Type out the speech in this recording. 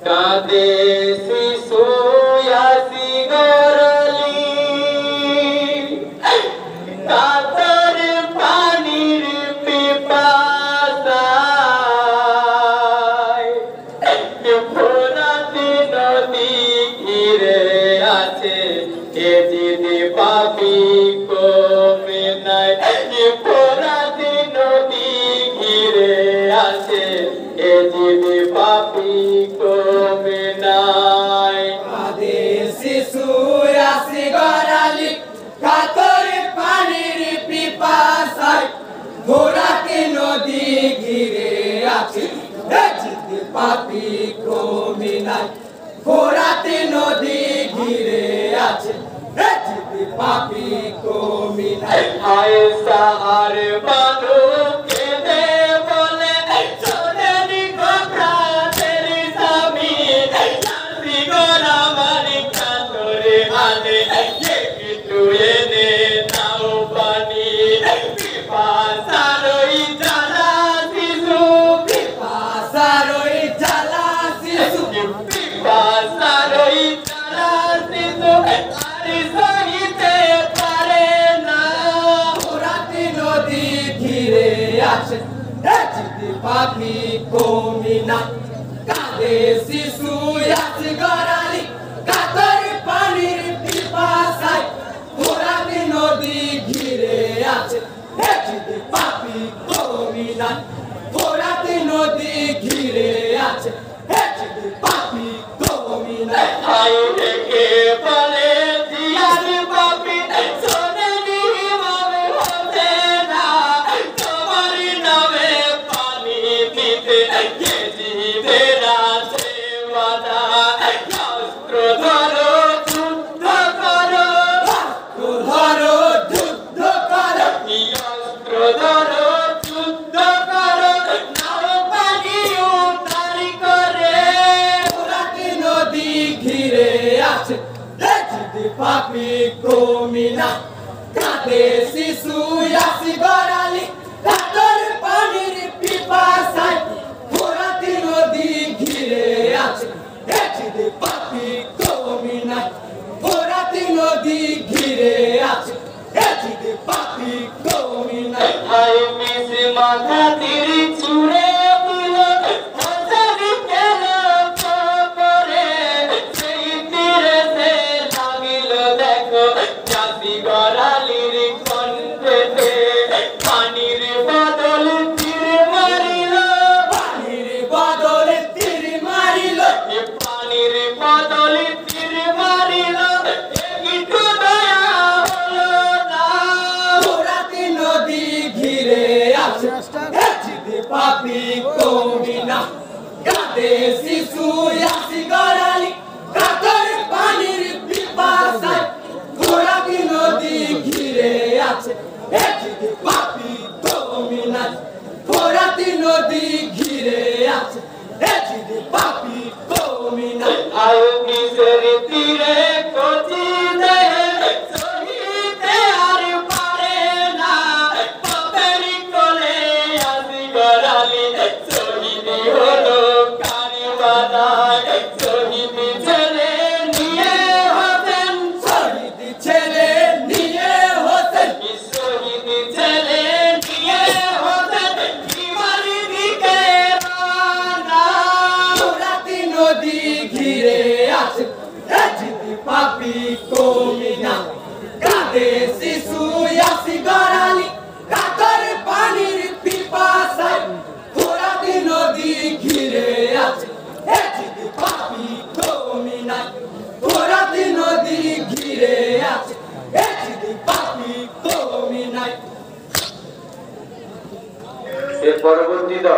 কাঁদে শিশু আসি গরলি কাতর পানির পিপাসায় ফোরাতে নদী ঘিরে আছে এ দিদি পাপি কমে নাই ফোরাতে নদী ঘিরে আছে এ দিদি পাপি কমে নাই কাঁদে শিশু আসি গড়ালি কাতর পানির পিপাসায় ফোরাতে নদী ঘিরে আছে এ দিদি পাপি কমে নাই ফোরাতে নদী ঘিরে আছে এ দিদি পাপি কমে নাই হায় সাহার বানু কেঁদে বলে সোনালি কথা তেরি স্বামী নাসি গোরা মারি কাতরে আনে একটু এনে নাও পানি পিপাসারই জ্বালা শিশু পিপাসারই জ্বালা শিশু পিপাসারই জ্বালা শিশু আর সহিতে পারে না ফোরাতে নদী ঘিরে আছে এ দিদি পাপি কমে নাই কাঁদে শিশু আসি গড়ালি কাতর পানির পিপাসায় ফোরাতে নদী ঘিরে আছে এ দিদি পাপি কমে নাই ফোরাতে নদী ঘিরে আছে এ দিদি পাপি কমে নাই হায় দেখে বলে জিয়ার পাপি সোনালি ভাবে হতে না তোমার নামে পানি দিতে কে জীবের আছে বাধা অস্ত্র ধরো যুদ্ধ করো ধরো যুদ্ধ করো অস্ত্র ধরো যুদ্ধ করো নাও পানি উদ্ধার করে ফোরাতে নদী ঘিরে আছে এ দিদি পাপি কমে নাই কাঁদে শিশু আসি গড়ালি কাতর পানির পিপাসায় ফোরাতে নদী ঘিরে আছে এ দিদি পাপি কমে নাই ফোরাতে নদী ঘিরে আছে এ দিদি পাপি কমে নাই হায় মিস মাথা তিরি ছুঁড়ে দিল মশারি কেন পরে সেই তীরে সে লাগিল দেখো চাষি গড়ালির কণ্ঠেতে পানির বদল তীর মারিল পানির বদলে তীর মারিল পানির বদল তীর মারিল একটু দয়া হলো না ফোরাতে নদী ঘিরে আছে এ দিদি পাপি কমে নাই কাঁদে শিশু আসি গড়ালি কাতর পানির পিপাসায় ফোরাতে নদী ঘিরে আছে এ দিদি পাপি কমে নাই ফোরাতে নদী ঘিরে আছে এ দিদি পাপি কমে নাই আয়ু কিসের তীরে কচি দেহে সহিতে আর পারে না পাপের কোলে আসি গড়ালি শহীদি হলো কারিবাদায় শহীদি ছেলে নিয়ে হতেন শহীদ ছেলে নিয়ে হোসেন শহীদি ছেলে নিয়ে হতেন বিমারি দিকে রানা ফোরাতে নদী ঘিরে আছে এ দিদি পাপি কমে নাই কাঁদে শিশু আসি গড়ালি কাতর পানির পিপাসায় ফোরাতে নদী ঘিরে আছে এ দিদি পাপি কমে নাই ফোরাতে নদী ঘিরে আছে এ দিদি পাপি কমে নাই এর পরবর্তী দল